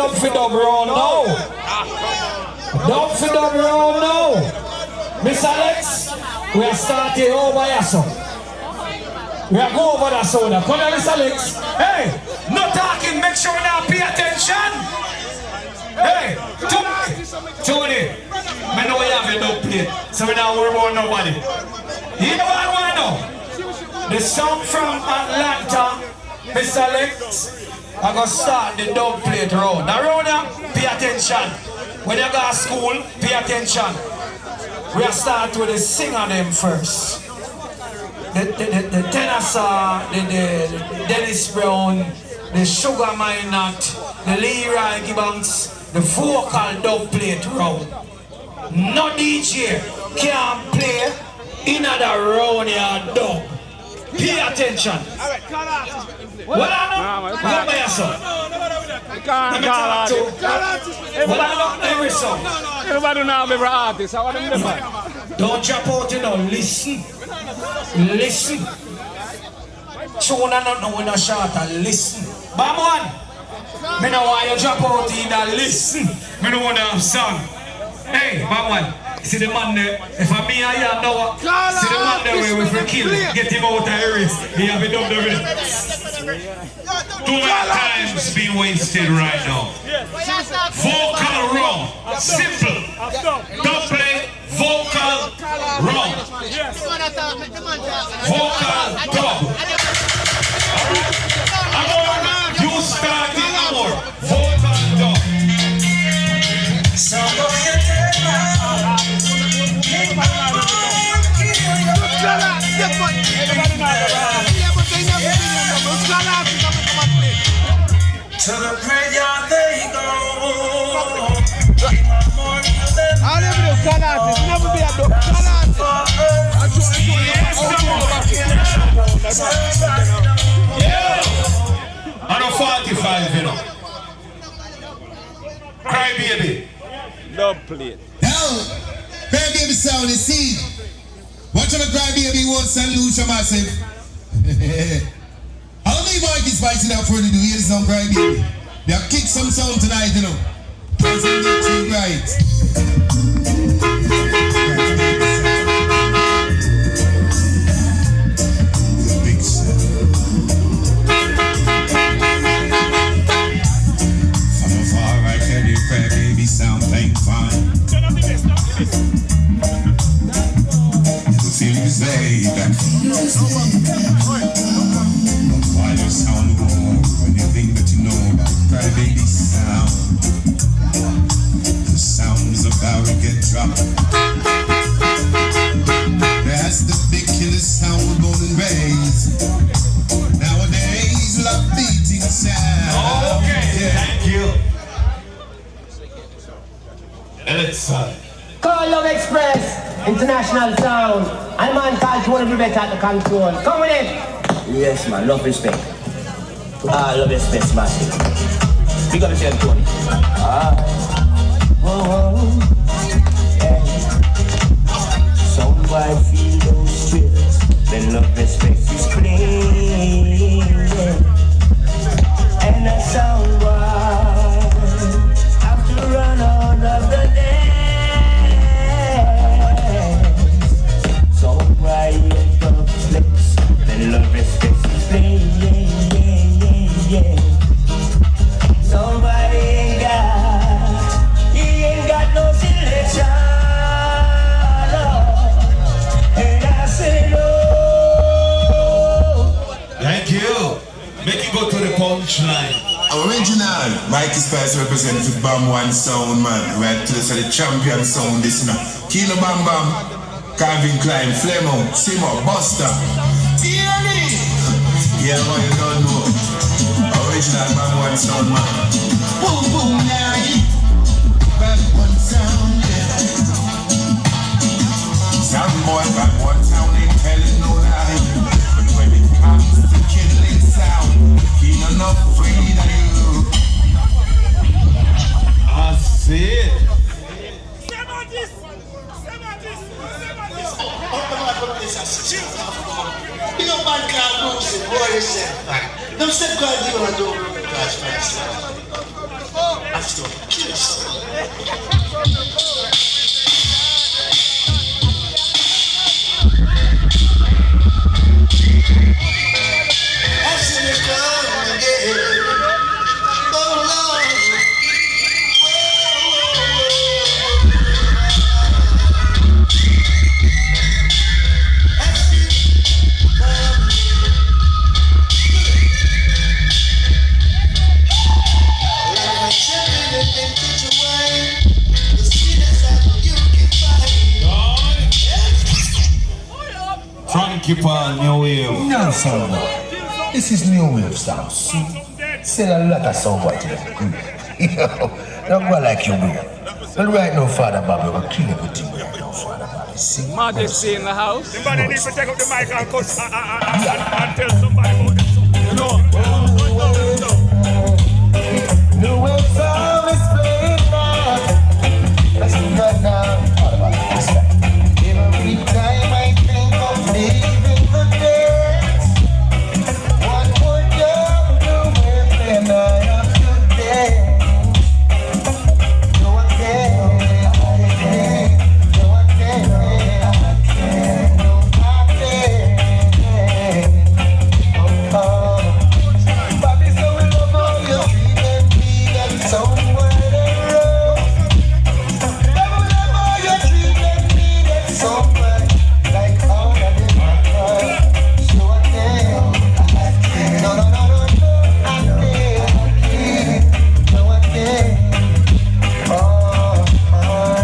dub for dub round now. Dub for dub round now. Miss Alex, we are starting over here, so. We are going over that soda. Come here, Miss Alex. Hey, no talking, make sure now pay attention. Hey, Tony, I know you have your dub plate, so we don't worry about nobody. You know what I want to know? The song from Atlanta, Miss Alex, I'm going to start the dub plate round. Now round here, pay attention. When you go to school, pay attention. We'll start with the singer them first. The tenor, the Dennis Brown, the Sugar Minot, the Leroy Gibbons, the vocal dub plate round. No DJ can play in the round your dub. Pay attention. What I know? Go by yourself. Let me talk to. What I know? Every song. Everybody know every artist. I want them to. Don't jump out, you know. Listen. Listen. Tune and not know when you're short. Listen. Bam1. Me know why you drop out in that. Listen. Me know want to have song. Hey, Bam1. See the man there, if I'm me and you know, see the man there where we for kill, get him out of the race, he have it done the race. Too many times being wasted right now. Vocal wrong, simple. Don't play vocal wrong. Vocal dub. Amor, you started Amor. Vocal dub. To the graveyard they go. I'll never do Calatis, never be a dog. Calatis. Yeah. On a 45, you know. Cry baby. Dub plate. Now, Cry Baby Sound is seen. Watch out, Cry Baby once and lose your massive. I'll leave Marcus fighting out for the do hear some Cry Baby. They have kicked some sound tonight, you know. Doesn't get too right. The big sound. From afar I can hear Cry Baby Sound playing fine. The feelings they that why you sound more when you think that you know about Cry Baby Sound. The sound is about to get dropped. That's the big killer sound we're born and raised. Nowadays, love beating sound. Okay, yeah. Thank you. Alexa. Call Love Express, international sound. And man called one of the better at the control. Come with it. Yes, man, love respect. Love respect, massive. Big up yourself, Tony. Sound boy feel those thrills. Then love respect is clean. And that sound boy have to run out of the dance. Sound boy in the place. Then love respect is clean. Somebody ain't got no selection. And I say no. Thank you. Make it go to the punchline. Original. Mikey Spice representing for Bam1 Sound, man. Right to the champion sound this now. Kilo Bam Bam, Calvin Klein, Flemo, Simo, Buster. Tierney. Yeah, man, you don't know. Original Bam1 Sound, man. Boom, boom, yeah. Bam1 Sound, yeah. Sound boy, Bam1 Sound ain't telling no lie. But when it comes to killing sound, he not afraid of you. I see it. You know, man can't do it, boy, yourself. Don't say God, you want to do it. Keep on New Wave. No, son. This is New Wave sound. Sell a lot of sound boy to them. Don't go like you weird. But right now, Father Bobby, we're kill everything we have now, Father Bobby. See? Majesty in the house. Somebody needs to take up the mic and tell somebody about it. You know? New Wave sound is playing now. Let's do that now. Father Bobby, this guy. Every time I think of leaving the dance, what would you do when I have to dance? Go again, go again, go again. Oh, Bobby, so we love how you treated me, that's somewhere they roll. Love how you treated me, that's somewhere. Like all of them, so again, no, again,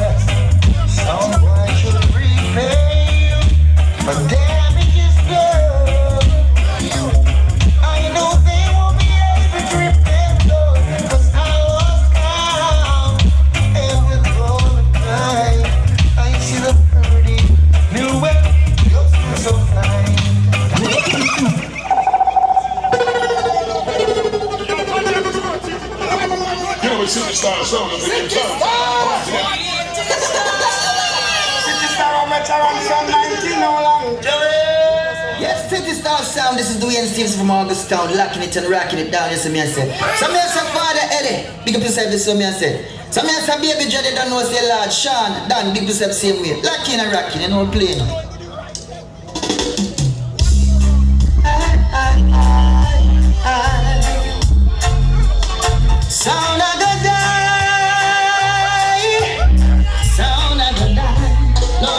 yes. Someone should repay you for damages done. I know they won't be able to repay those, 'cause I was down, and with all the time, I see the pretty new way. You're still so fine. You know, Superstar Sound. Yes, City Star Sound, this is Dwayne Stevens from August Town, locking it and rocking it down, yes, me I say. So me I say, Father Eddie, big up yourself, this is me I say. So me I say, Baby Jody, don't know say Lord Sean, Dan, big up yourself, same way. Locking and rocking, you know, playing. Sound of the die, sound of the die, no.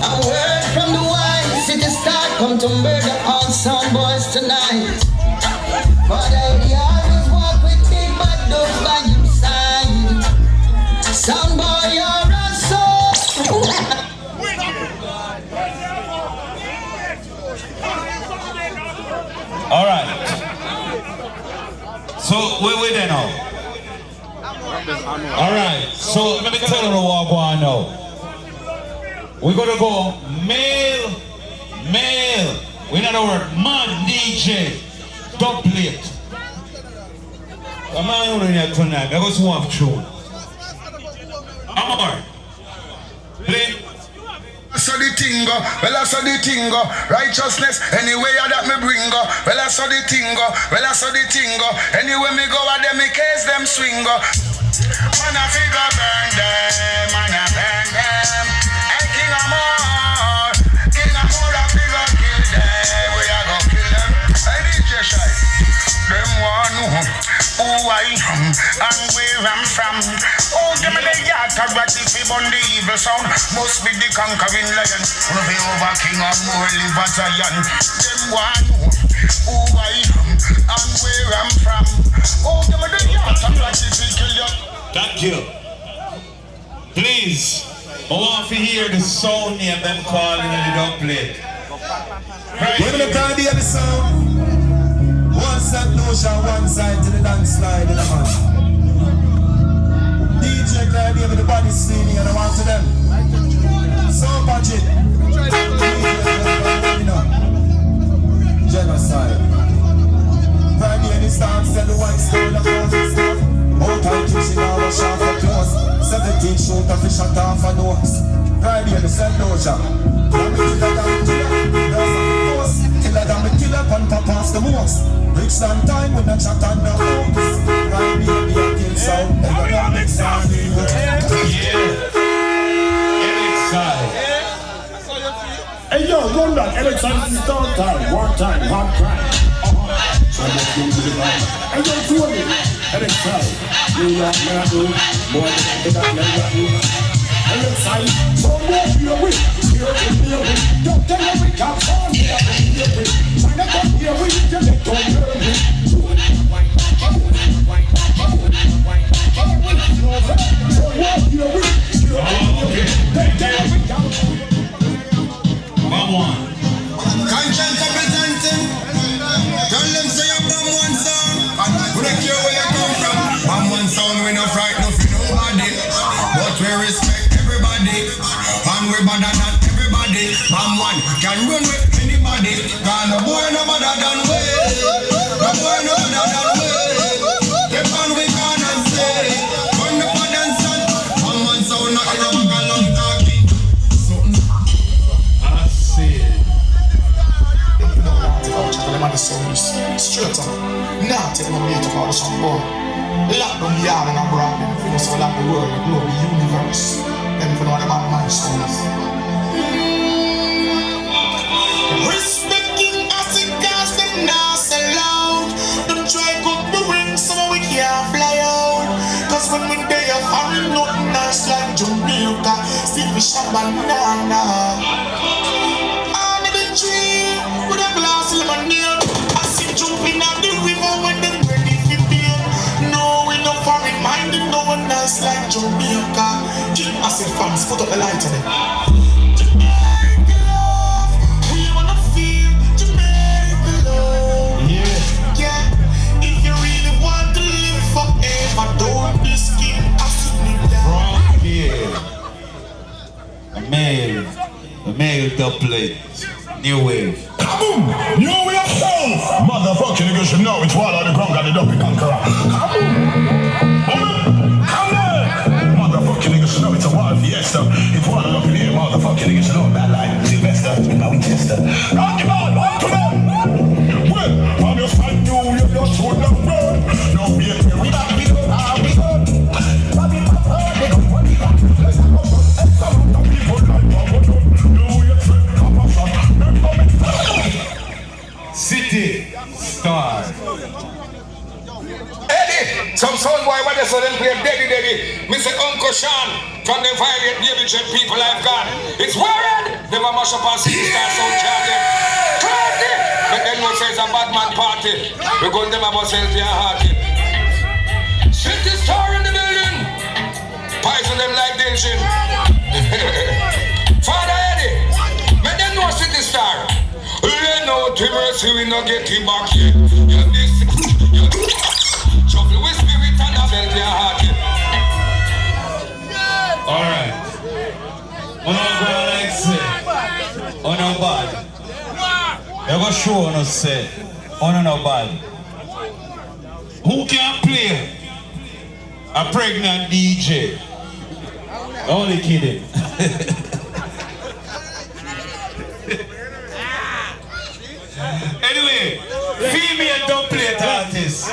A word from the wise, City Star come to murder all sound boys tonight. But I always walk with big bad dogs by your side. Sound boy, you're a soul. All right. So we there now. All right. So let me tell you what we're going now. We're gonna go male. We know the word man DJ dub plate. Come on in here tonight. I got some of tune. Amor. Play. So the tingo, well I saw the tingo, righteousness anyway that me bring go. Well I saw the tingo, anyway me go at them me case them swing go. Man a figure burn them, man a burn them. Hey King Amor a figure kill them. We a go kill them. Hey DJ Shy, them one who I am and where I'm from. Oh, give me the yard to rat if we burn the evil sound. Must be the conquering lion. Wanna be over king and more live a giant. Them one who I am and where I'm from. Oh, give me the yard to rat if we kill you. Thank you. Please, I want to hear the sound name them calling in the dub plate. Give me the time to hear the sound. One side notion, one side to the dance slide in the man. DJ can give me the body singing and I want to them. So budget. Genocide. Friday in the stance, tell the white stone of closing stuff. Out time teaching our shot for close. 17 shoot of fish shot off a nose. Friday in the same notion. Till I damn killer, on top of cost the most. Bricks and time with a chat and the house. Right baby, I kill sound. Ever got big sound. Hey yo, run that. Election is start time. War time. Hard crime. So let's go to the line. Hey yo, Tony. Election. New York, Manhattan. More than that, never do. Election. So move your way. Here in the way. Don't tell me we can't come here in the way. Try to come here with you. They don't hear me. So move your way. Bam1. Conscience representing. Tell them say you're Bam1 Sound. We don't care where you come from. Bam1 Sound, we not frightened for nobody. But we respect everybody. And we better than everybody. Bam1 can run with anybody. Cause no boy no better than we. No boy no better than we. The fun we gonna say. Run the fun and sun. Bam1 Sound not in a bag of long talking. The service straight up. Now take my mate about some boy. Lock them yard and I brought them. If you know so lock the world, the globe, the universe. Then if you know what Bam1 Sound is. Respecting us it cause them now sell out. Don't try good the ring so we can't fly out. Cause when we day of foreign nothing nice like Jamaica. See me shop banana. Under the tree with a glass of lemonade. Jumping out the river when them ready for beer. No, we no foreign minded, no one nice like Jamaica. I said fans, put up the light on it. Jamaica love, we wanna feel Jamaica love. Yeah, if you really want to live forever, don't be scared, I sit me down. From here, a male top plate, new wave. Kaboom! New way of sound! Motherfucking niggas should know it's one of the ground got the dopey conqueror. Kaboom! Come on! Motherfucking niggas should know it's a wild fiesta. It's one of the here. Motherfucking niggas should know bad life. Sylvester, now we tester. Rock him on! Rock him on! Well, I'm your fan, you're so down road. No, we got we go, we go. Bobby, Papa, they go, what we got? Let's go. Some of the people like Papa, do your trick, Papa, son. City Star. Eddie, some sound boy when they saw them play Daddy. Mr. Uncle Sean from the violent Elimination people I've got. It's worried. They will mash up on City Star sound charting. Crazy. But then no say it's a bad man party. We're going them about selfie and hearty. City Star in the building. Poison them like Dilshin. Father Eddie, make them know City Star. Let no mercy, we no get it back yet. You're this, trouble with spirit and a belt your heart. Alright. On a go like say, on a bad. You go show on us say, on a bad. Who can play a pregnant DJ? Only kidding. Anyway, female don't play artist.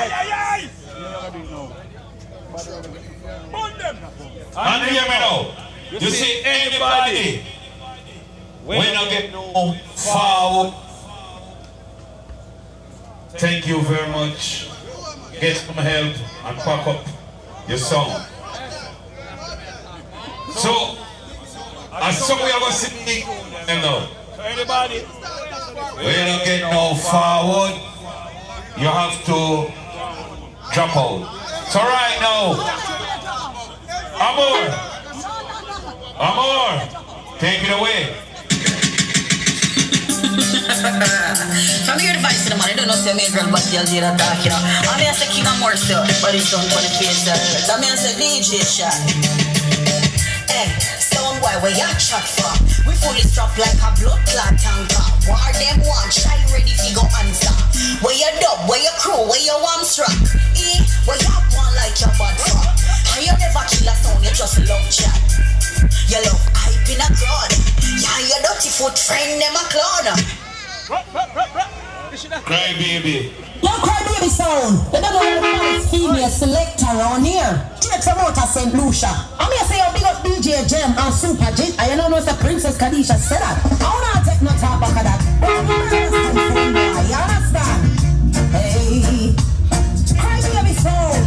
And hear me now. You see anybody when I get no forward. Thank you very much. Get some help and pack up your song. So, as some we are going to sing them now. Anybody? When you get no forward, you have to drop out. So right now, Amor, take it away. From your advice to the man, I don't know say me girl, but you'll do that talk, you know. I mean I say King Amor Sound, but it's done for the face. I mean I say DJ shot. Hey, sound boy, where you chat from? We fully strapped like a blood clot tanker. War them one, try ready fi go answer. Where you dub, where you crew, where you warm struck. Where you one like your bad fuck. And you never kill a sound, you just love chat. You love hype in a crowd. Yeah, your dirty foot friend them a clown. Cry baby. Yo, Cry Baby Sound. They don't know the female selector around here. Take some out of St. Lucia. I'm here to say a big up DJ Jem and Super J. I know the Princess Kadisha said that. I wanna take no talk back of that. You understand? Hey, Cry Baby Sound.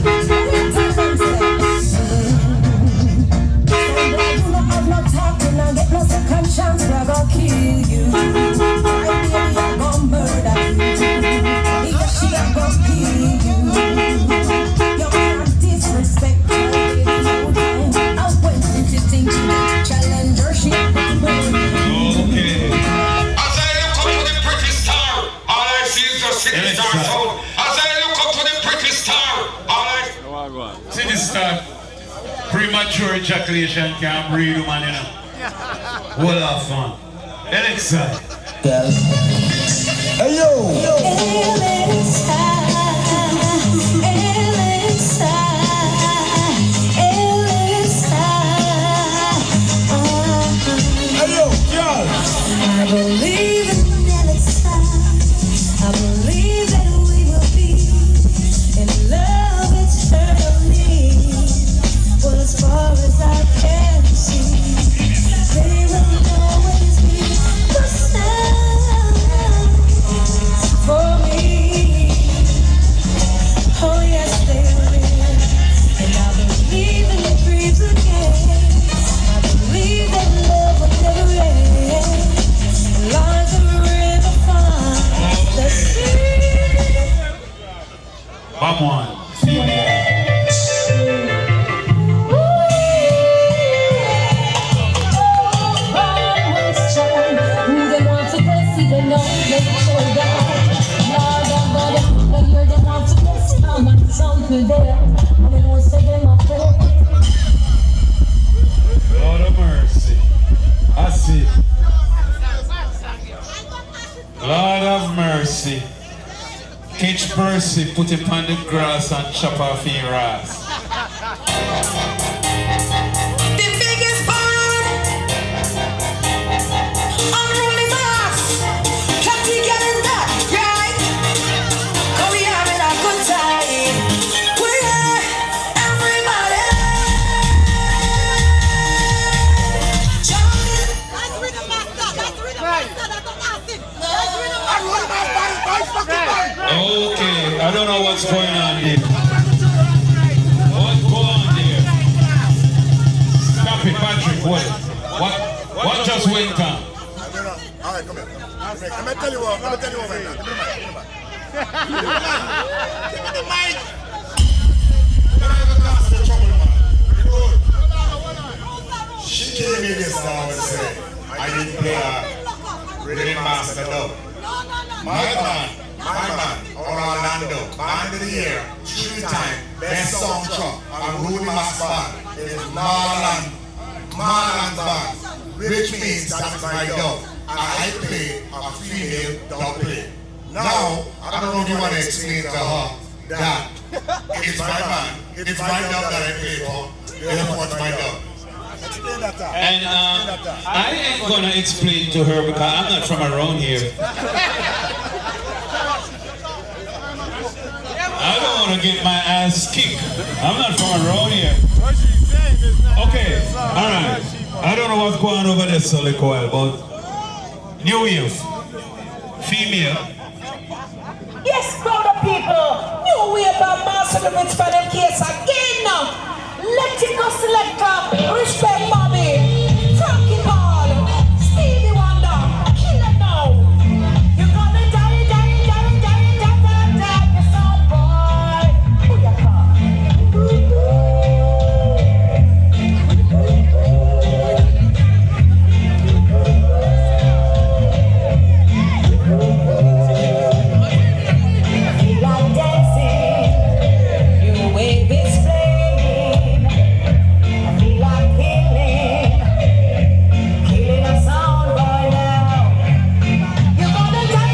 You don't have no talking and get no second chance. We're gonna kill you. Cry Baby, I'm gonna murder you. She ain't gonna kill you. You can't disrespect her. I went into things to challenge her. She ain't gonna murder you. Okay. As I look up to the pretty star, all I see is the city star sound. As I look up to the pretty star, all I see this star. Premature ejaculation can't breathe, man, you know. Hold off, man. Alexa. Hey yo! I believe in Elixir. I believe that we will be in love eternally. Well, as far as I can see, they will always be the same for me. Oh yes, they will. And I believe in the dreams again. I believe that love will never end. Lines of river find the sea. Bam1. Lord of mercy. I see. Lord of mercy. Catch Percy, put him on the grass and chop off his ass. The biggest part, unruly mass, can't be getting that right. 'Cause we having a good time. We're everybody. Okay, I don't know what's going on here. What's going on here? Stop it, Patrick. What just went on? I don't know. All right, come here. Let me tell you what right now. Give me the mic. She came in this now and said, I didn't play a rhythm master dub. My man, Orlando, band of the year, 3-time, best soundtrack, and Rudy Mass band is Marlon band, which means that's my dub. And I play a female dub play. Now, I don't know if you want to explain to her that it's my band, it's my dub that I play for, therefore it's my dub. And I ain't gonna explain to her because I'm not from around here. I don't want to get my ass kicked. I'm not from around here. Okay, alright. I don't know what's going on over there so little while, but New Wave, female. Yes, crowd of people. New Wave and master the rich for them case again now. Let it go selector. Respect Bobby. Frankie Paul. Stevie Wonder. Kill it now. You're gonna die. You're so boy. Who you call? You like dancing. You wave this flame. I feel like killing a sound boy now. You're gonna die.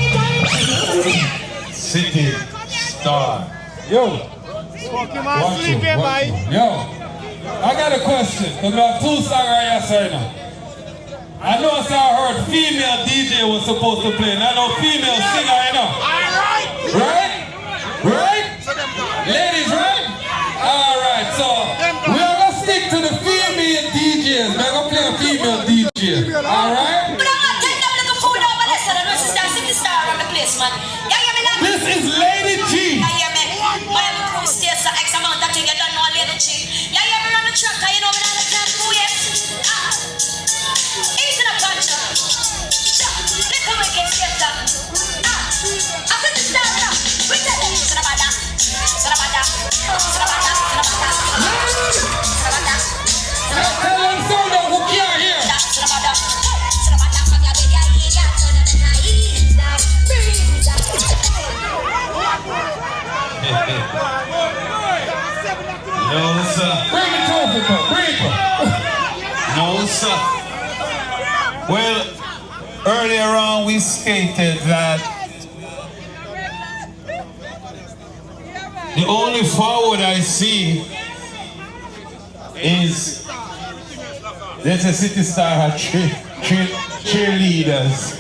City Star. Yo. Yo. I got a question. Because we have 2 songs right here now. I know I heard female DJ was supposed to play. And I know female singer, I know. Right? Right? Ladies, right? Alright, so we're gonna stick to the female DJs. We're gonna play a female DJ. Alright? This is Lady G. No, sir. Bring it to me, bring it. No, sir. Well, earlier on we stated that the only forward I see is there's a City Star cheerleaders.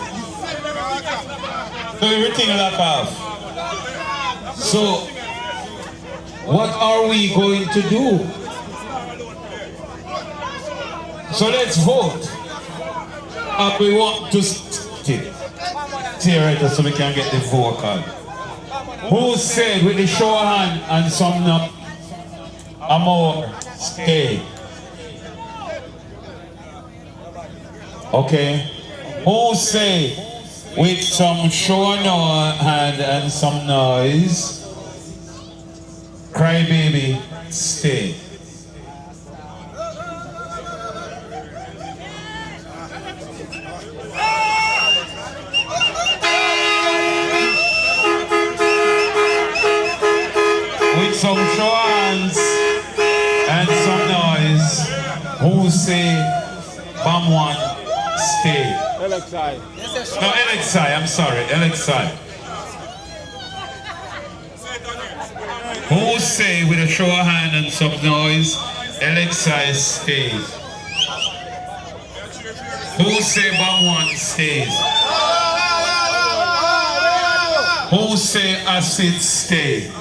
So everything lock off. So what are we going to do? So let's vote. We want to tear it so we can get the vocal. Who said with the show hand and some Amor stay? Okay. Who say with some show hand and some noise? Cry baby, stay. With some show hands and some noise, who say Bam1 stay? LXI. No, LXI, I'm sorry, LXI. Who say with a show of hand and some noise, LXI stays? Who say Bam1 stays? Who say Acid stay?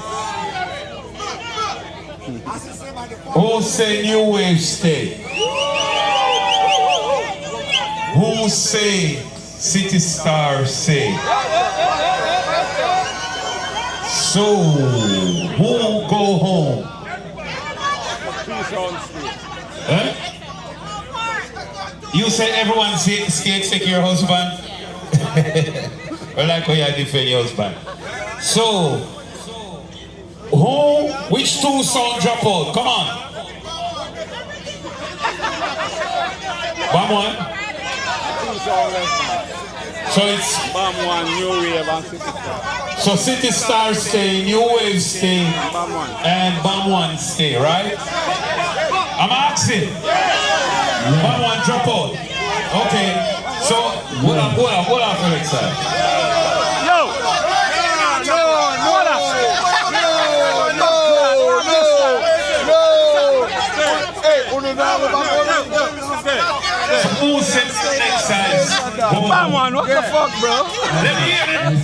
Who say New Wave stay? Who say City Star stay? So, who go home? Huh? You say everyone stay except your husband? Well, like how you defend your husband. So, which two songs drop out? Come on. Bam1? So it's Bam1, New Wave and City Star. So City Star stay, New Wave stay, and Bam1 stay, right? I'm asking. Bam1 drop out. Okay. So what up, Alex? Yo! Who said next size? Bam1, what the fuck, bro? Let me hear it.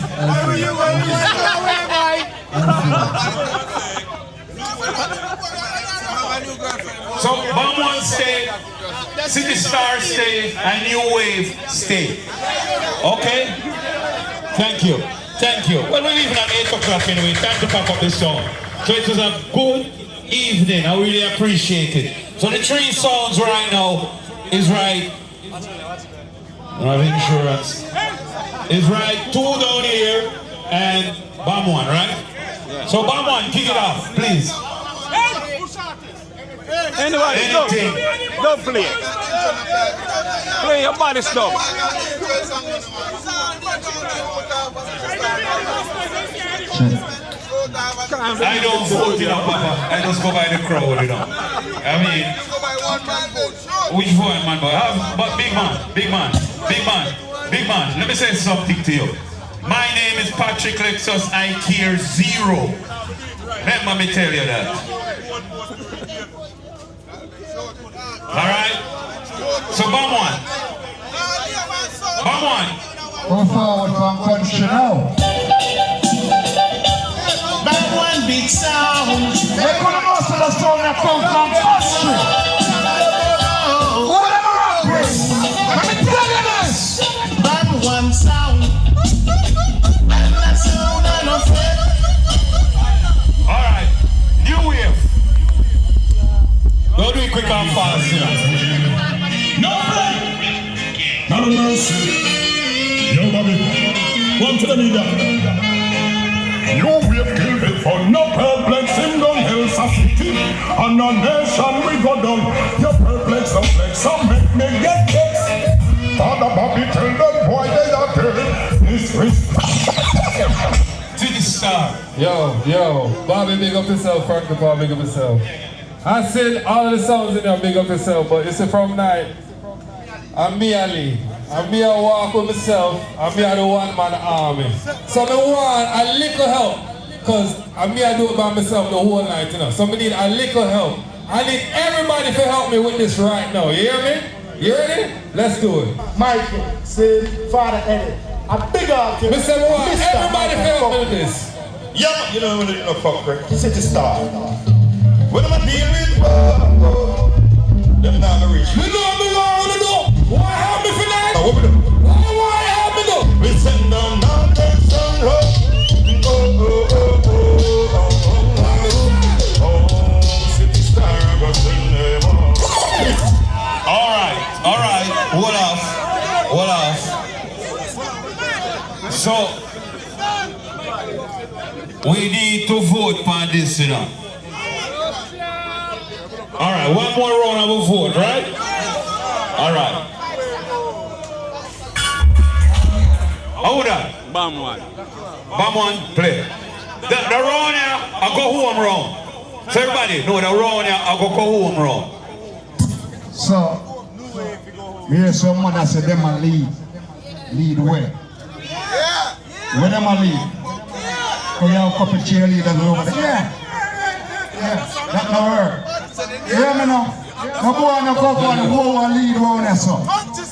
So Bam1 stay, City Star stay, and New Wave stay. Okay? Thank you. Thank you. Well, we're leaving at 8 o'clock anyway. Time to pack up this song. So it was a good evening. I really appreciate it. So the 3 songs right now is right. I have insurance. Is right 2 down here and Bam1, right? So Bam1, kick it off, please. Anybody, don't play it. Play your body stuff. I don't vote, you know, Papa. I just go by the crowd, you know. I mean, which one, man? But big man, let me say something to you. My name is Patrick Lexus. I care 0. Remember me tell you that. Alright? So Bam1. Bam1. Go forward from country now. big sound. They put the most of the sound that come from country. What am I rapping? Let me tell you this. Bam1 Sound. Bam1 Sound and a friend. Alright, new wave. Go do it quick and fast, you know. No play. No mercy. Yo, Bobby. One to the media. You will kill it for no perplex in the hills of city. And a nation we go down. You perplex the flex, so make me get kicks. Father Bobby tell them boy they are dead. This City Star. Yo, Bobby, big up yourself, Frankie Paul, big up yourself. I said all of the sounds in there, big up yourself, but you see from night, I'm me Ali. I'm me a walk with myself, I'm me a the one-man army. So I want a little help, because I'm me a do it by myself the whole night, you know. So I need a little help. I need everybody to help me with this right now, you hear me? You ready? Let's do it. Michael, Sid, Father Eddie. A big artist. Mr. Moore, everybody help me with this. yeah, you know what it is, fuck, right? City Star. What am I dealing with? Them not gonna reach. Me know me want to do. Why help me for that? What we do? Why help me do? We send down mountains and road. City Star, I go sing them all. Alright, hold off. So, we need to vote for this, you know. Alright, one more round of a vote, right? Alright. Hold on. Bam1, play. The round here, I go home round. So everybody know the round here, I go home round. So, here's some mother said them a lead way. Where them a lead? So you have a couple cheerleaders over there. Yeah, that no work. You hear me now? No boy no go for the whole one lead round there, so.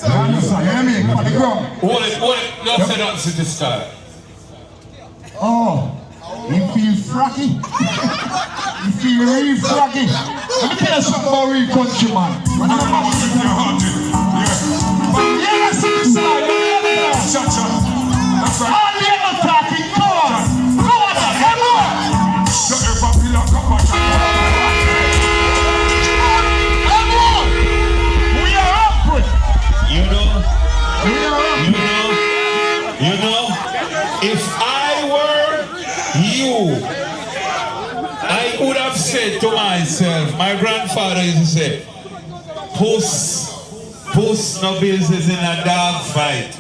You understand? You hear me? On the ground. Hold it, don't say that City Star. Oh, you feel froggy? You feel real froggy? Let me tell you something about real country, man. Yeah, City Star, you hear me now? Shut. That's right. All the other talking, come on. Come on, come on. Don't ever feel like a battle. We are up. You know, We are up. if I were you, I would have said to myself, my grandfather used to say, puss no business in a dog fight.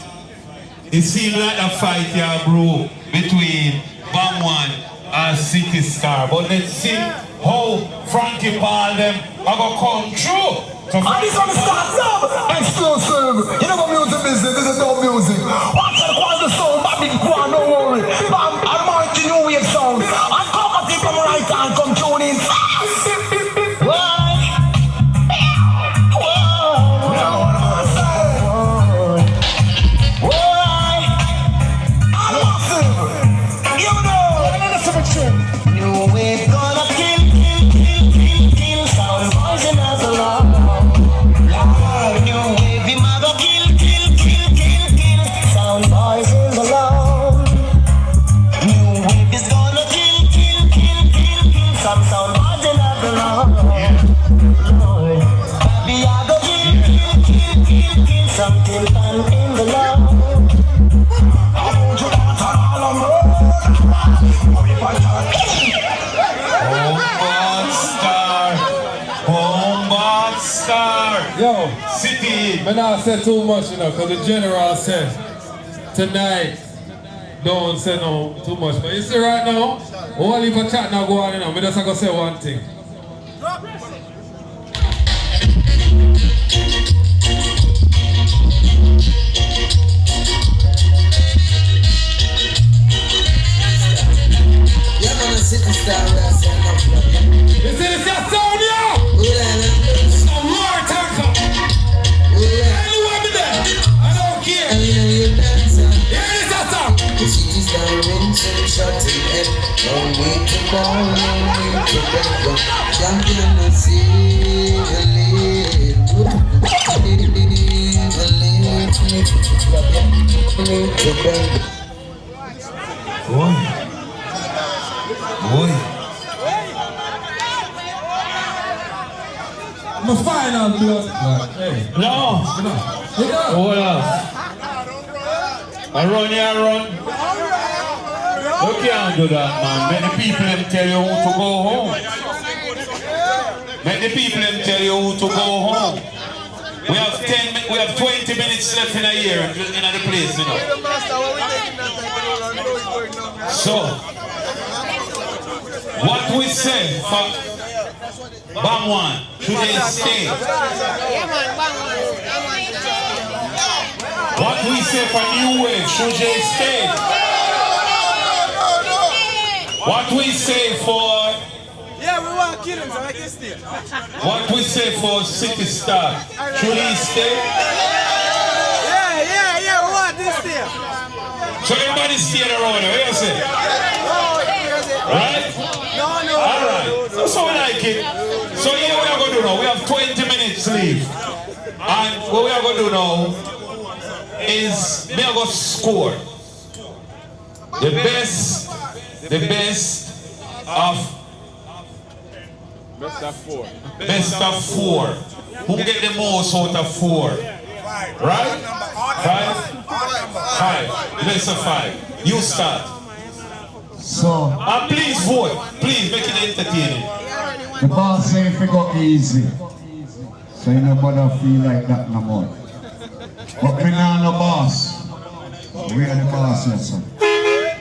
It seemed like a fight here brew between Bam1 and City Star. But let's see how Frankie Paul them are going to come through. So And this one starts up. Exclusive. You know what music business, this is no music. Watch the quality sound, but big one, don't worry. Bam, I'm marching new wave sound. And come at it from right hand, come tune in. New wave gonna kill sound boys in us alone. New wave him a go kill sound boys in the lawn. New wave is gonna kill some sound boys in us alone. Lord, baby I go kill some till fun in the lawn. I want you to all on road. Bomba Star. Yo, City. but now I said too much, you know, because the general said tonight don't say no too much. But you see right now, all if a chat now go on, you know, we just going to say one thing. City Star, that's enough. You see this your sound, yo? Some more tackle. Anywhere me there, I don't care. I know you dance. Here it is, your song. City Star, shutting head. No need to call, no need to beg. Champion of Boy. My final blood. Hey. No. Hold on. I run, you run. You can't do that, man. Make the people them tell you who to go home. Make the people them tell you who to go home. We have 20 minutes left in a year in the place, you know. So, what we say for Bam1, should they stay? What we say for New Wave, should they stay? What we say for... Yeah, we want to kill him so I can stay. What we say for City Star, should he stay? Yeah, we want to stay. So everybody stay around here, what you say? Right? No. Alright, so we like it. So here we are going to do now, we have 20 minutes leave. And what we are going to do now is we are going to score the best of four. Who get the most out of 4? Right? 5? Best of 5. You start. So, And please vote. Please make it entertaining. the boss say if it go easy. So you nobody feel like that no more. But me not no boss. We are the boss, yes, sir.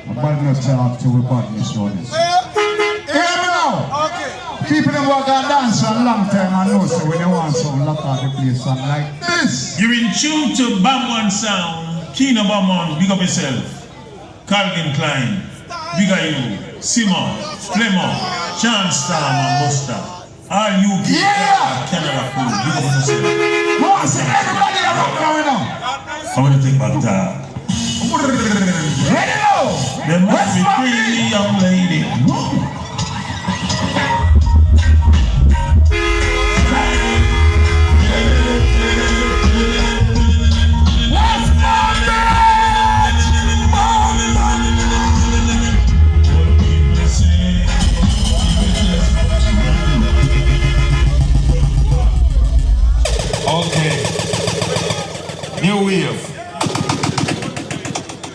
Nobody no talk to we badness on this. Hear me now? Okay. People that work and dance for a long time and know so when they want some lock out the place and like this. You're in tune to Bam1 Sound. Kino Bam1, big up yourself. Calvin Klein, big up you. Simon, Flemon, Chance Storm and Buster. All you people Canada food, big up yourself. Everybody around now. I want to take back that. Ready now? There must be pretty young lady. Okay. New Wave.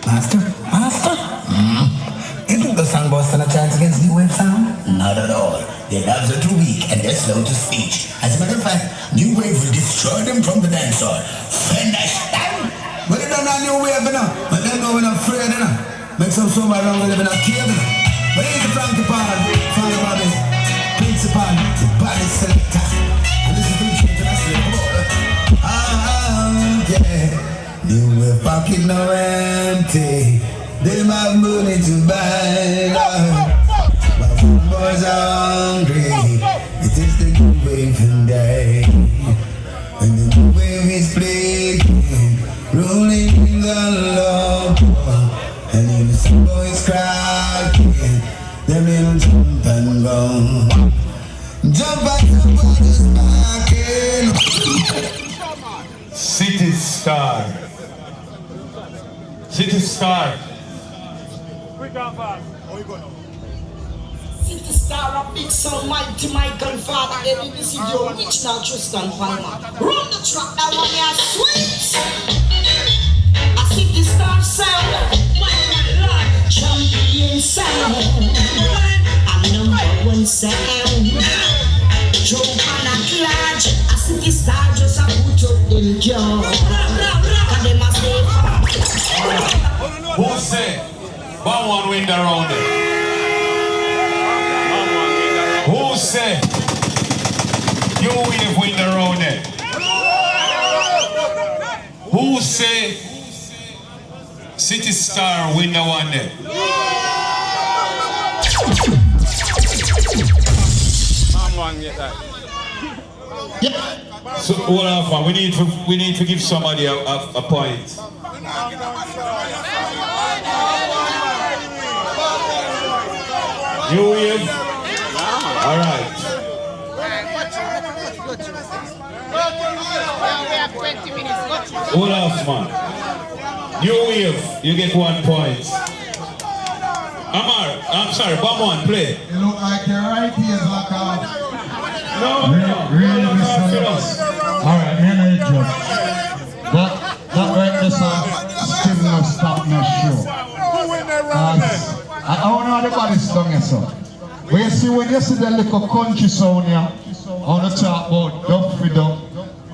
Master? Isn't the songboy stand a chance against New Wave Sound? Not at all. Their labs are too weak and they're slow to speech. As a matter of fact, New Wave will destroy them from the dancehall. Finish them! But they don't know New Wave, you know. But they know we're not afraid, you know. Make some somewhere around we live in a cave, you know. But here's the Frankie Paul, Father Bobby, Principal, the body selector. And this is the truth and I say, yeah. New Wave pocket now empty. They have money to buy love. My food boys are hungry. It is the new wave and day. And the new wave is playing, rolling in the love. And in the sun boys cracking, them little jump and go. Jump and the boys backing. City Star. City Star. City Star, a big sound, mighty Michael, Father, Eddie, this is your original Tristan Palmer. Run the track, that one here, sweet. A City Star sound, my Lord, champion sound. A #1 sound. Joe and a clutch, a City Star just a put up them jaw. And them a say, Who say Bam1 win the round? Who say New Wave win the round? Who say City Star win the one? So hold on, man. We need to give somebody a point. New Wave. All right. Hold off, man. New Wave, you get 1 point. Amar, I'm sorry, Bam1, play. You look like your right ears like a... No, really, Mr. Lewis. Alright, me and you judge. But that right there, still not stop my show. I don't know how the body's done here, so. But you see, when you see the little country sound here, I want to talk about dub for dub.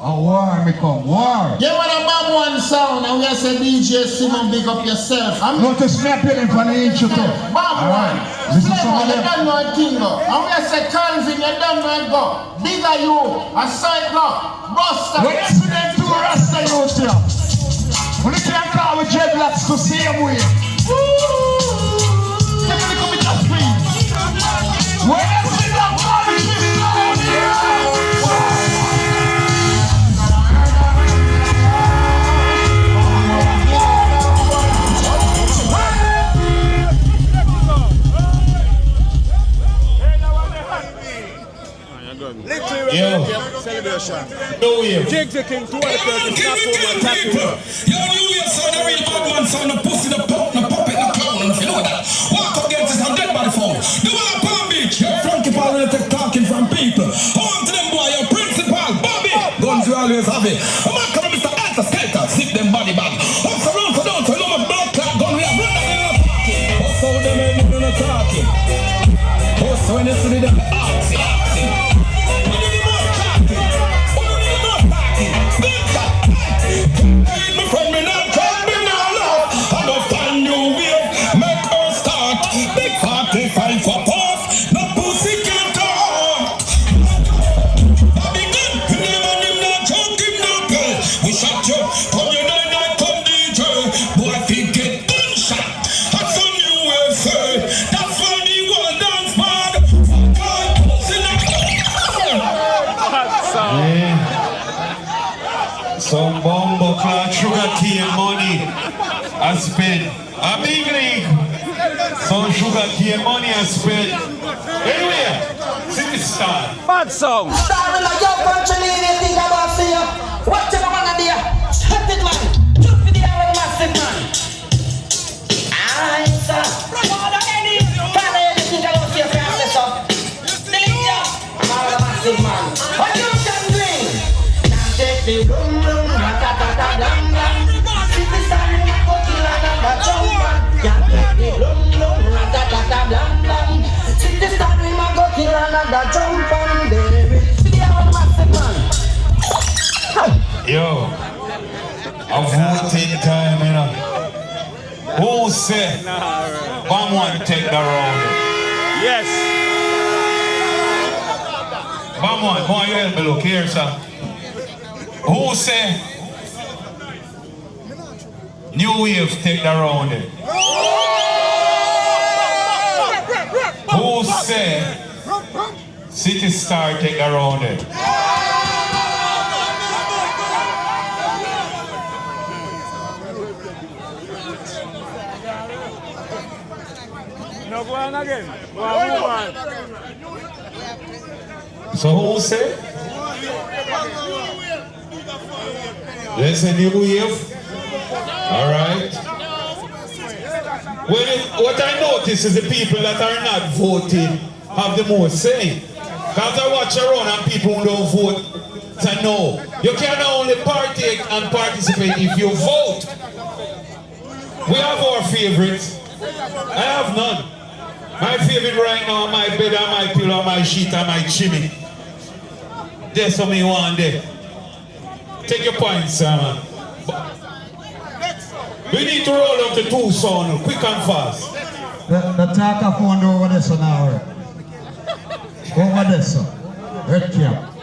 A war me come, war. You want a Bam1 Sound, and we are say DJ Simon, big up yourself. Notice me appealing for the intro too. Bam1, this is some Flavor, of you them. don't know a thing, though. And we are say Calvin, you don't know it, go. Bigger you, a cycler, Buster. When you see them two Rasta youth here, when you can't call with dreadlocks to same way. Give me a little bit of speed. When you see them country sound here. Yo, celebration. New Wave. Jig the King, 2 of the person, Yo, New Wave sound, the real Bam1 sound, the pussy, the pop, the puppet, the clown, and if you know that. Walk up against this, I'm dead by the phone. The one at Palm Beach, your Frankie Paul relative talking from people. Home to them boy, your principal, Bobby. Guns you always have it. I'm not coming Mr. Alta Skater, zip them body bag. Up so round, so down, so you know my blood clot gun, we have run down in the parking. Also them ain't in the talking. Also when you see them, oxy. Some bombo clock, sugar cane money I spent. A big league. Some sugar cane money I spent. Anyway, see this star. Bad song. Starting a young country league, you think about see you. What you wanna do? Shut it, man. Just for the hour, massive man. I saw. What any? Father, you think about see your family, so. Think ya. I'm a massive man. What you can drink? Now take the room, rat-a-ta-ta-dam-dam. See the sun, go kill another jumper. Yeah, take the room, rat-a-ta-ta-dam-dam. See the sun, we might go kill another jumper. See the hour, massive man. Yo, a voting time, you know. Who said Bam1 take the round? Yes. Bam1, go on, you help me look here, sir. Who say New Wave take the round? Who say City Star take the round? No, go on again. Go on. So who say? Let's say New Wave. Alright. Well, what I notice is the people that are not voting have the most say. Because I watch around and people who don't vote say no. You can only partake and participate if you vote. We have our favorites. I have none. My favorite right now are my bed and my pillow and my sheet and my chimney. There's something you want there. Take your points, sir, man. We need to roll up the 2 sound quick and fast. The talker phone over there, so now. Over there, so. Red cap.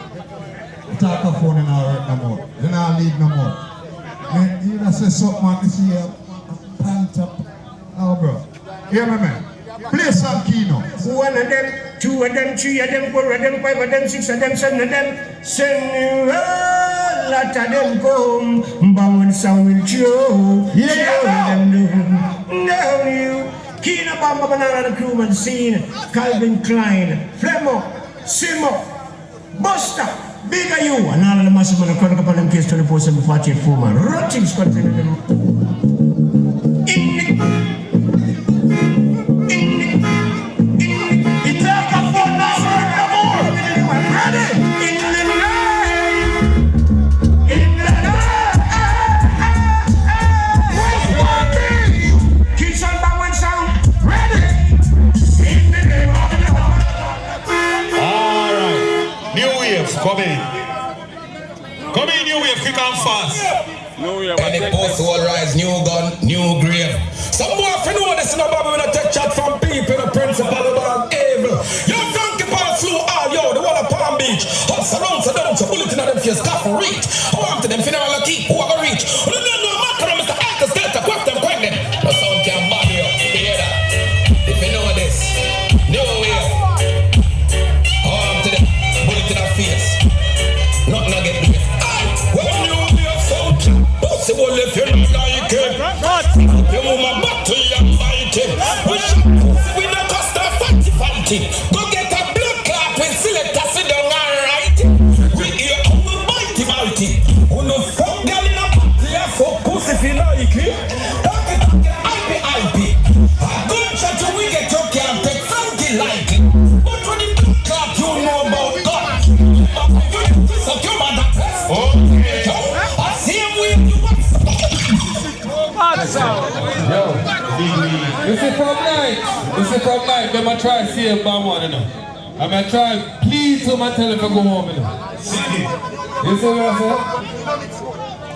The talker phone in our work no more. They not lead no more. You know, say something, man, this here, pant up. Oh, bro. Hear me, man. Play some keynote. 1 of them, 2 of them, 3 of them, 4 of them, 5 of them, 6 of them, 7 of them. Send a lot of them come. Bam1 Sound will show. Yeah, them do. Now you Keen Bamba Banana the crewman scene, Calvin Klein, Flemo, Simo, Buster, Bigger You, and all of the massive man chronic upon them case 24/7 4 man. Rotting squad them. It like a phone now, more. Ready? In the night. In the night. Kids on Bam1 Sound. Ready? In the name of the Lord. Alright. New wave, come in. Come in, new wave, quick and fast. And the post all rise, new gun, new grave. Some more if you know this in a Bible when I take chat from people, the principal about evil. You funky pass through all yo, the wall of Palm Beach. Hustle around, so down, so bullet in them face, cut for reach. I want to them, if you never lucky, who are reach. Who don't know matter, Mr. Actors, get to quack them, quack them. The sound can body up, you hear that? If you know this, new wave. Arm to them, bullet in their face. Nothing I get me. When you wave sound, pussy will if you don't like it. You move my battle and fight it. We don't cost a fighting. Go get a blood clot when select a sit down and write it. We hear our mighty. Who no fuck girl in a party, yeah, fuck pussy if you like it. Talk it, IP. A gunshot you we get you can't take funky like it. But when the blood clot you know about God. You suck your mother. Okay. I see him with you. Yo, this is from night. Them I try to see a Bam1, you know. I'm going to try please to my tell if I go home, you know. You see what I say?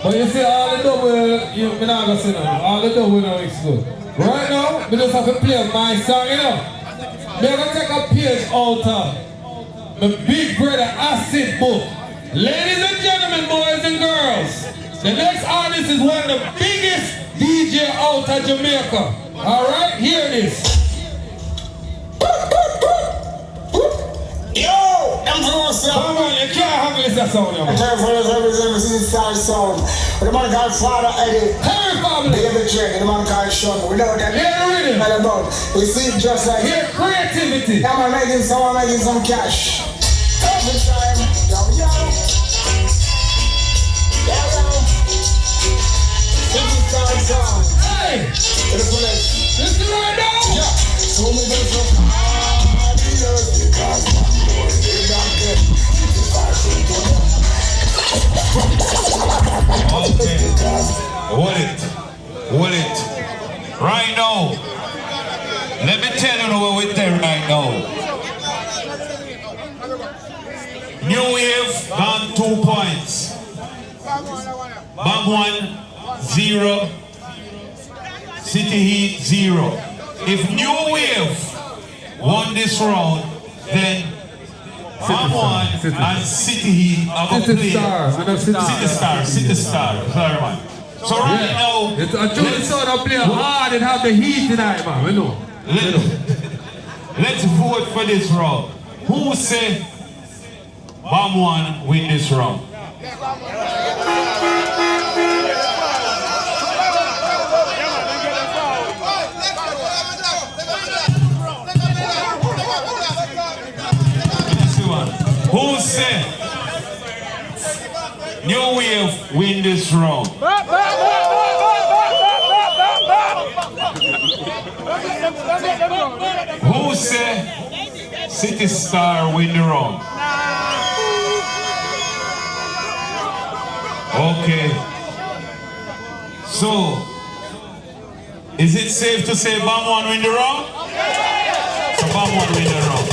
But you see all the double, you not going to see now. All the double, you know, it's good. Right now, we just have to play my song, you know. We're going to take a page out of my big brother Acid book. Ladies and gentlemen, boys and girls, the next artist is one of the biggest DJ out of Jamaica. Alright, here it is. Yo! Amor Sound! Come on, you can't handle this sound, yo. I can't follow this sound. But the man called Father Eddie. Hey, family! They have a trick, and the man called Sean. We know that. Hear the rhythm. And about. We see it just like. Hear creativity. Yeah, man, making some cash. Every time. Yo. Hey! Listen right now! Yeah. So me go so because my boy they don't get Okay. Hold it. Right now. Let me tell you where we're there right now. New wave gone 2 points. Bam1 0. City Heat 0. If New Wave won this round, then Bam1 and City Heat are going to play City Star. Sorry, man. So right now, let's play hard and have the heat tonight, man. We know. Let's vote for this round. Who say Bam1 win this round? Who said New Wave win this round? Who said City Star win the round? Okay. So, is it safe to say Bam1 win the round? So Bam1 win the round.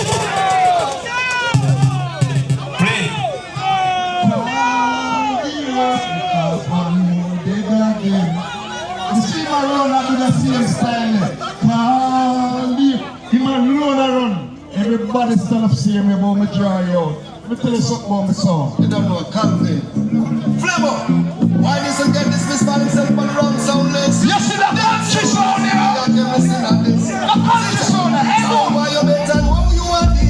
You see my run up with the same style. Him alone run. Everybody stand up saying about my joy out. Let me tell you something about my song. You don't know, Calvin. Flemo! Why does he get dismissed by himself on the wrong sound list? You see the country sound here? You can't listen to this. The country sound here. So why you better know who you want it?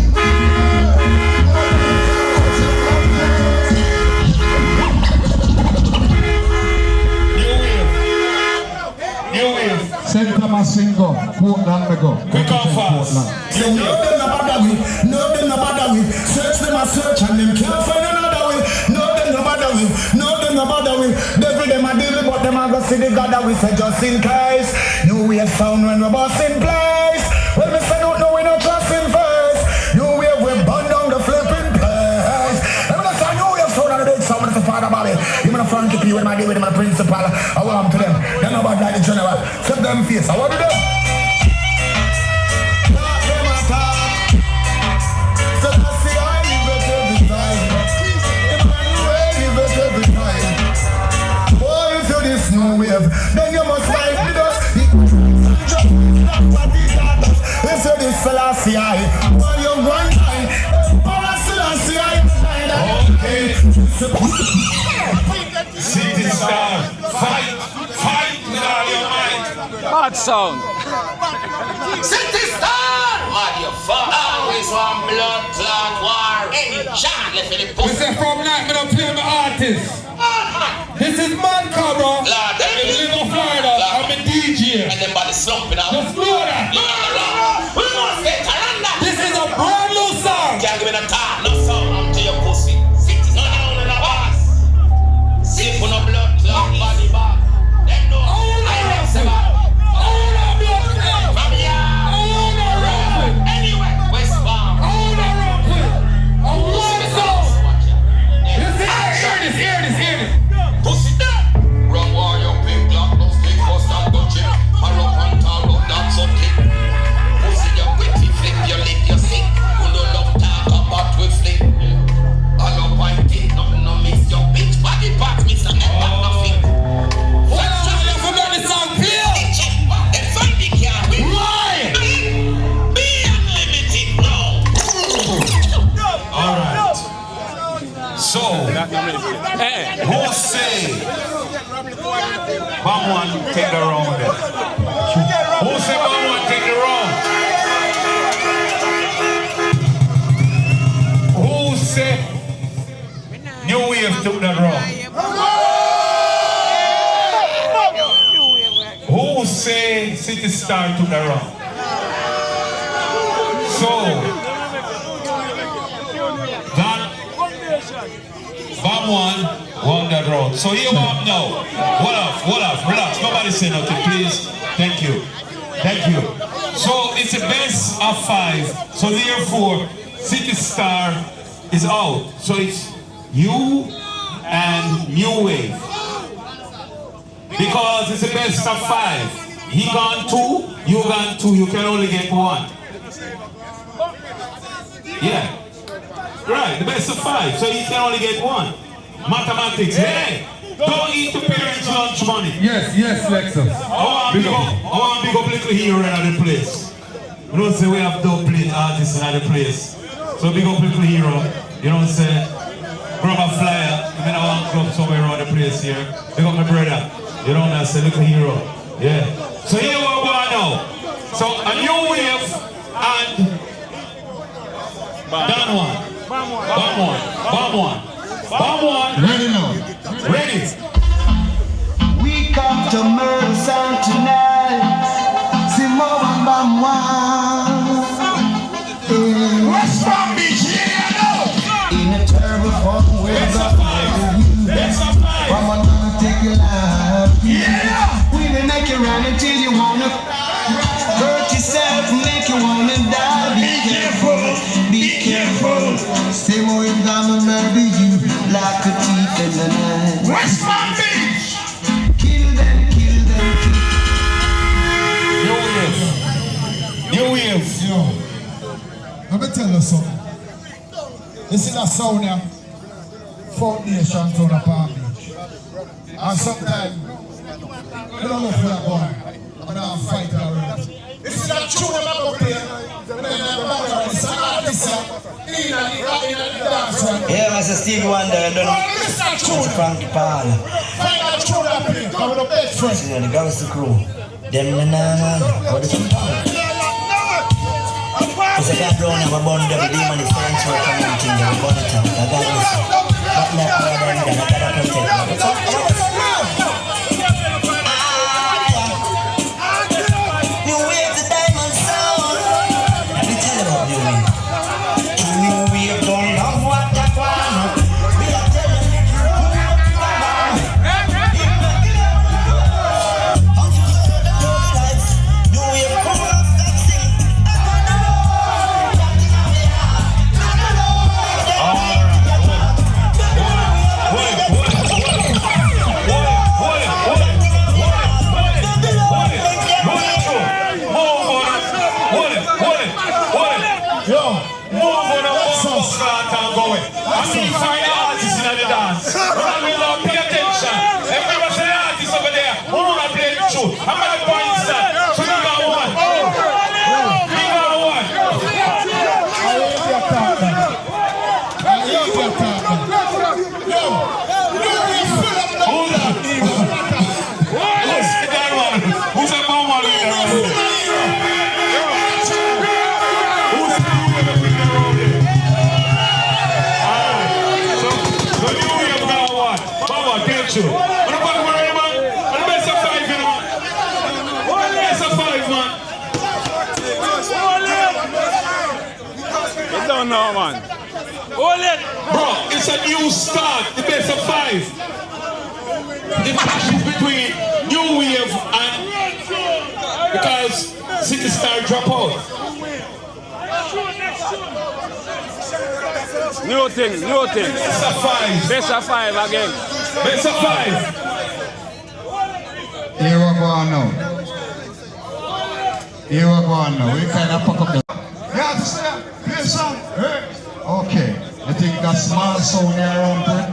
Send Thomas sing go. Portland me go. Quick and fast. You know them no bother with, no them no bother with. Search them a search and them can't find another way. No them no bother with, no them no bother with. Devil them a deal but them a go see the God that we say just in case. New wave sound when we bust in place. Well me say don't know we no trust in first. New wave we burn down the flipping place. I'm gonna say new wave sound on the big sound with the father Bobby. You wanna Frankie P when I deal with him and the principal. I want to them. They know about like the general. Set them face. I want to them. Then you must fight with us. If you this Selassie, while you're going time, Selassie, okay. City Star, fight with all your might. Hard sound. City Star! What you fuck? Always one blood clot war. Any shot left in the pussy. We say from night, me don't play my artist. This is Man Cobra. Lord, in Little Florida. I'm a DJ. And then body slumping out. Just know that. We must get around that. This is a brand new song. Can't give me no talk, no sound until your pussy. City no down in the boss. See for no blood clot body back. Them know I make some out. From here. Anyway, West Palm. Hear this. Pussy run war your pink black, no stick, bust and touch it. Marrow and tall, that's something. Pussy your witty, flip your lip, your sick. Who no love talk about with flip. I love my dick, nothing no miss your bitch. Body parts miss and neck back nothing. What's up, you forgot the song, play? If somebody can't win, be unlimited now. Alright. So, who say Bam1 take the wrong there? Who say Bam1 take the wrong? Who say New Wave took the wrong? Who say City Star took the wrong? So, that Bam1 won that round. So here we are now. Hold up, relax. Nobody say nothing, please. Thank you. So it's a best of 5. So therefore, City Star is out. So it's you and New Wave. Because it's a best of 5. He gone 2, you gone 2. You can only get 1. Yeah. Right, the best of 5, so you can only get 1. Mathematics, hey! Don't eat the parents' lunch money. Yes, Lexus. I want to big up little hero in the place. You don't say we have dumpling artists in the place. So big up little hero. You don't say, grab a flyer. You mean I want to club somewhere around the place here. Big up my brother. You don't say little hero. Yeah. So here we go now. So a New Wave and Bam1. Ready now. Ready. We come to Amor Sound tonight. Simo and Bam1. West Palm Beach, yeah, no. In a terrible fun way, Bam1 gonna take your life. Yeah. We will make you run until you wanna hurt yourself, make you wanna die. Be careful. Simo and gonna murder you like a thief in the night. West Palm Beach. Kill them. New Wave. Yo, let me tell you something. This is a sound here, foundation to the Palm Beach. And sometimes, I don't know if we are going. I'm going to fight around. This is a tune I'm going to play. Yeah, Mr. Stevie Wonder, I don't know. Mr. Frankie Paul. You know, the gangster crew. Them na what is it? Because I got blown up a bond every day when it's time to come and think of the time. I got this. But like more than that, I gotta protect me. bus cart and going. I mean, find artists in the dance. And we love pay attention. Everybody say artists over there. Who wanna play the tune? I'm gonna go inside. So you got one. You got one. Who's that? Who's that Bam1 in there? Who's the new wave in there around there? Alright, so new wave got one. Bam1, get you. On the back one, man. On the best of 5, you know. Best of 5, man. You don't know, man. Hold it. Bro, it's a new start. The best of 5. The clash is between new wave and because City Star drop out. New thing, new thing. Best of 5. Best of 5 again. Best of 5. Here we go now. Here we go now. We kind of pack up the... Yeah, play sound. Okay. I think that small sound here around there.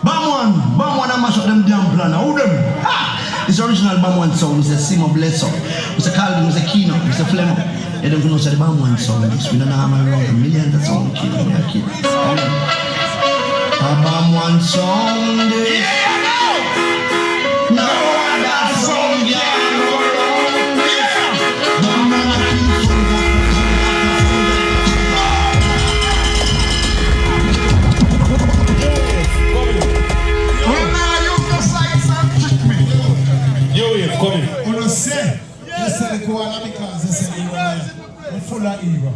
Bam1 I mash up them damn plan. Who them? Ha! It's original Bam1 Sound. It's a Simo Blesser. It's a Calvin, it's a Kino, it's a Flemo. You don't know the Bam1 Sound. We don't have around a million that sound killing their kids. A Bam1 Sound. No other sound can go wrong.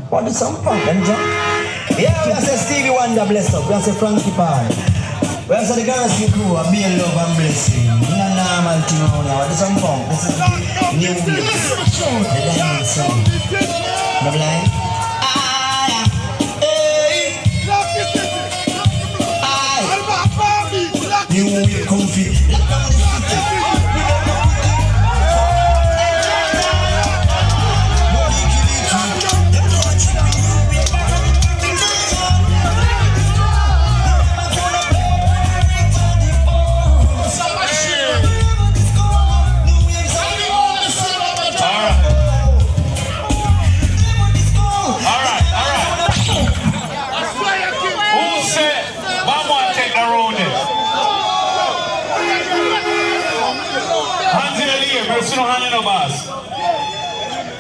What is some punk and junk? Yeah, we have said Stevie Wonder bless up. We have said Frankie Paul. We have said the Garrison crew are being love and blessing. We are normal thing around here. What is some punk? This is new wave. The diamond sound. The blind. New wave comfy.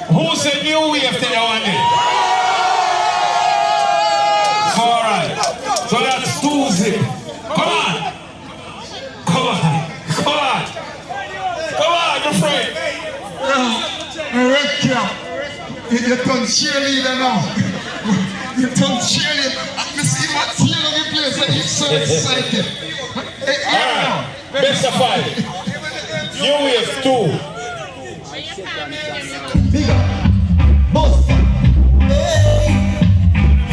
Who said new wave take that one day? Alright. So that's 2 zip. Come on. Come on. Come on. Come on, my friend. Red cap. You turn cheerleader now. You turn cheerleader. I see my tear on the place and he's so excited. Alright. Best of 5. New wave 2. Bigger. Boss. Hey.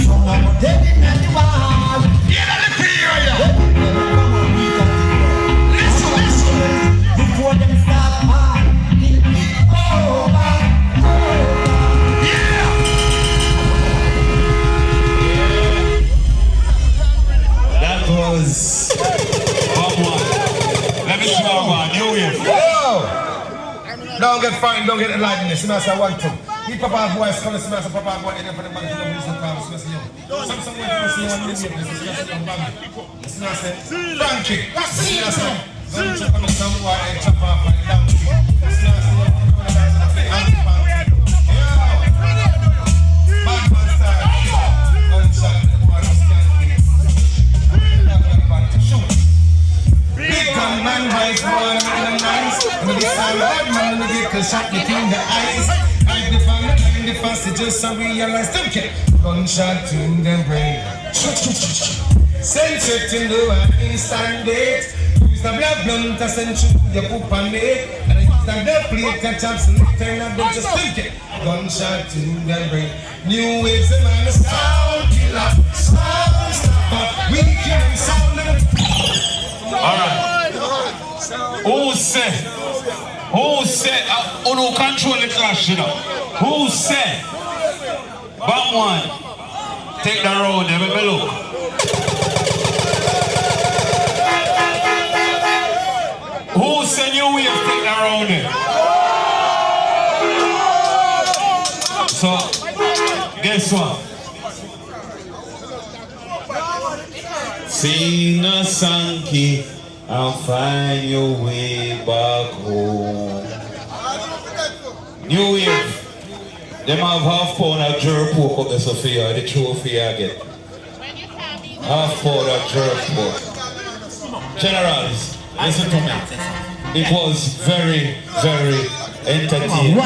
From our dead in the wild. Get out of here. Listen. Before them start hard, think it over. Yeah. That was Bam1. Let me show you new wave. Don't get fined, don't get enlightened. You know, I want to. He papa boys come to see me, papa boy, and then for the money for the music comes, you know. Some way to see one million, this is young man. This is not say, Frankie, what's this? This is not don't chop on some boy and chop off like donkey. This is not say, I'm Bad style. Gunshot, the boy was can't shoot. Big gun man, vice boy, and nice. And this time, bad man, the vehicle shot between the eyes. I defend the passages, so realize them kick. Gunshot in them brain. Send it in the instant date. Use the blood blunt to send you the poop on it. And I use the plate, catch up, so turn up, don't just think it. Gunshot in them brain. New waves, the man is sound killer. Sound stopper. We can sound them. Alright. Who said? Who no control the clash, you know? Who said? Bam1 take the road, let me look. Who said New Wave take the road there? So, guess what? Sing a Sankey and find your way back home. New Wave, them have half pound of jerk pork up there, Sophia, the trophy I get. Half pound of jerk pork. Generals, listen to me. It was very, very entertaining.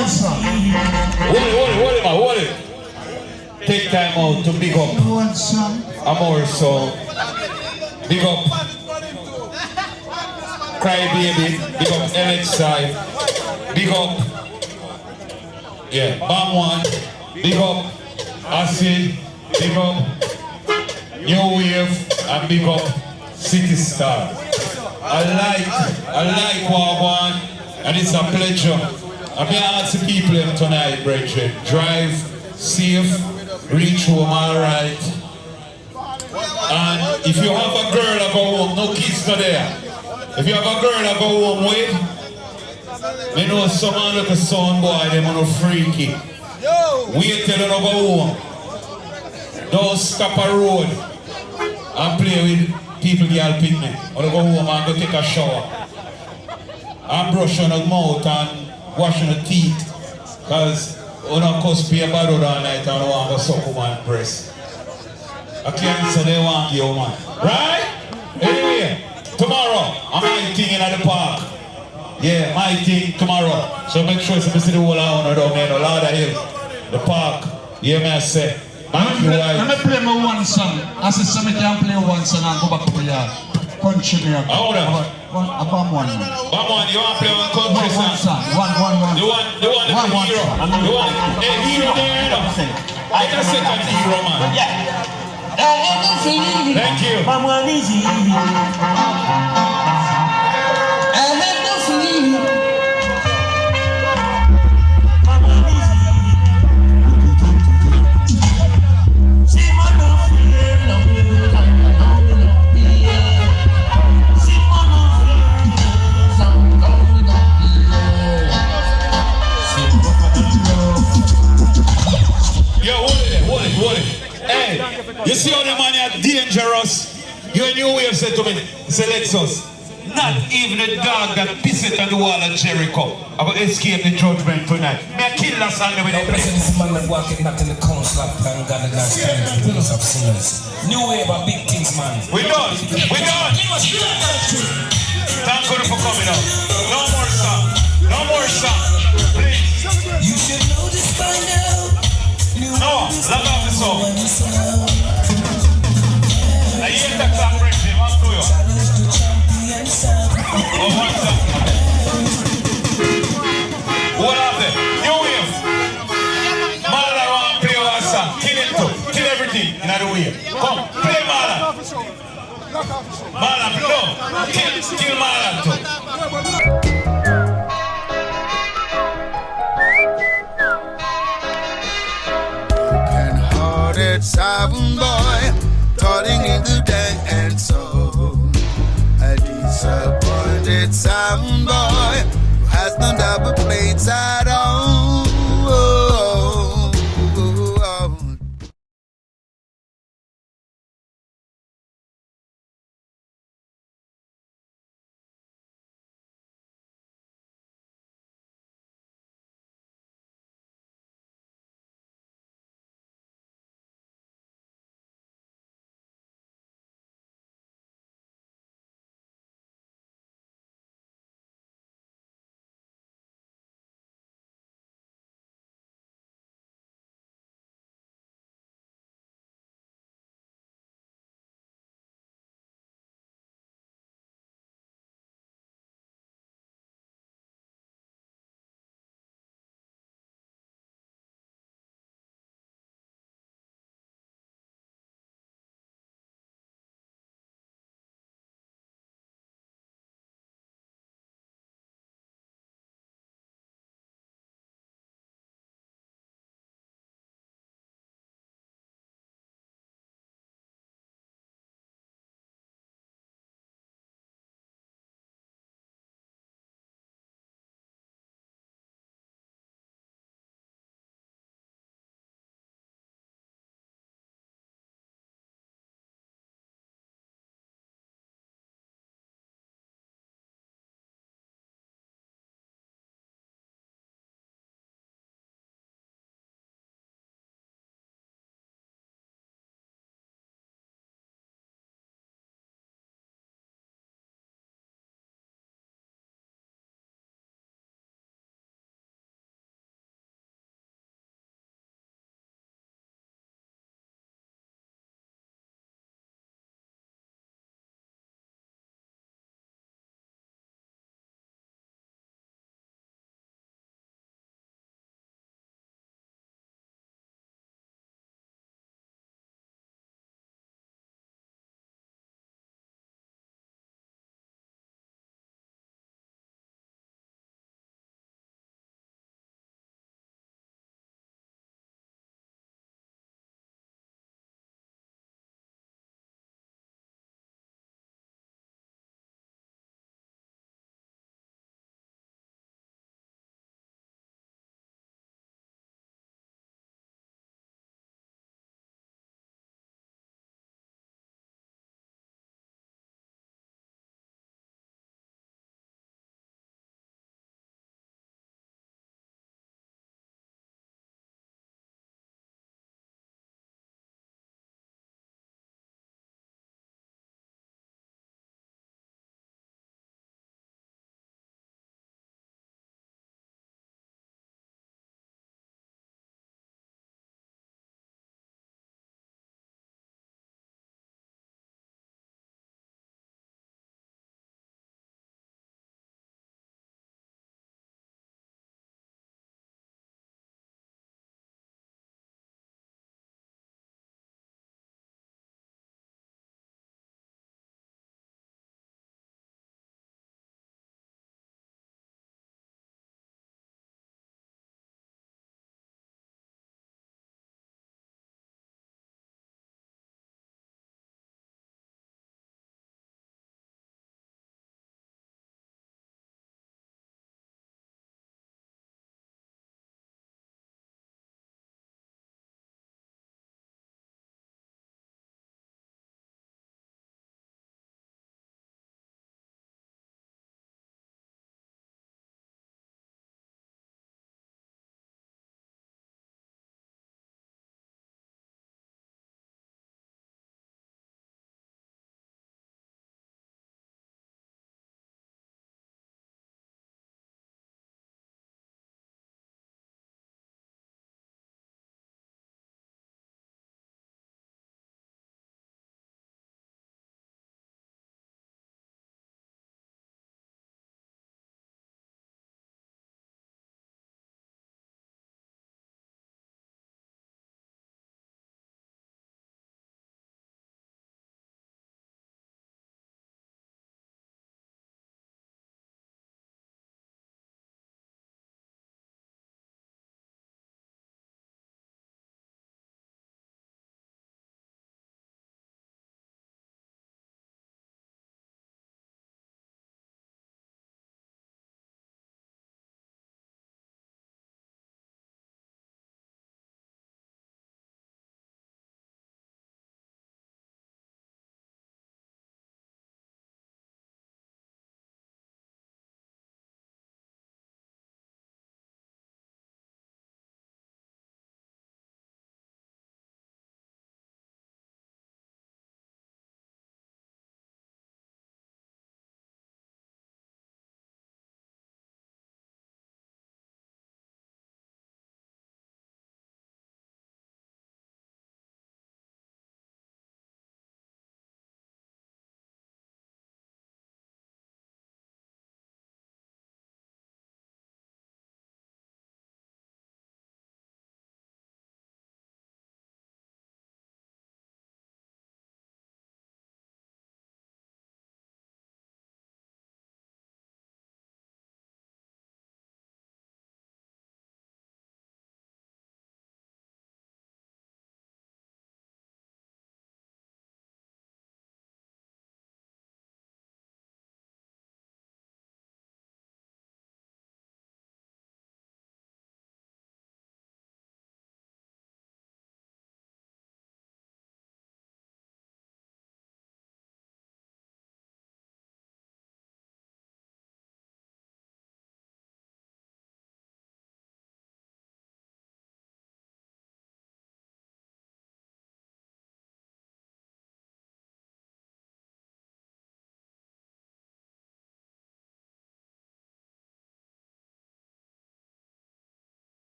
Hold it. Take time out to big up Amor Sound. Big up Cry Baby. Big up LXI. Big up Bam1. Big up Acid. Big up New Wave. And big up City Star. I like what I want, and it's a pleasure. I'm going to ask the people tonight, brethren. Drive safe, reach home all right. And if you have a girl that go home, no kids not there. If you have a girl that go home with, I know someone like a son boy, them are no freaky. Wait till they go home. Don't stop a road and play with people girl pick me. Or go home and go take a shower. And brush on the mouth and wash on the teeth. Because you don't cause pay bad all night and you want to suck woman's breast. I can't say they want you, man. Right? Anyway, tomorrow, I'm my thing in the park. Yeah, my thing tomorrow. So make sure you see the whole hour down there, no Lord of Hill. The park. Yeah, man, I say. Let me play my one song. I said, somebody can play one song and go back to the yard. Country music. Hold on. Bam1. Bam1, you want to play one country song? One. You want the hero? You want a hero there? I just said that hero, man. Yeah. Thank you. Bam1 is Hey, you see how the man are dangerous? Your New Wave said to me, select us. Not even a dog that pissed on the wall of Jericho. I'm going to escape the judgment tonight. May I kill that song with a place. This man that walking not in the council of God and God's bills of sinners. New Wave of big things, man. We done. Thank God for coming up. No more song. Please. You should know this by now. No, love off the song. I hear that song, Reggae. What's to you? Oh, one song. What happened? New Wave. Marlon want to play one song. Kill him too. Kill everything in the wave. Come, play Marlon. Marlon, no. Kill Marlon too. Sound boy, calling in the dancehall. A disappointed sound boy who has no double plates at all.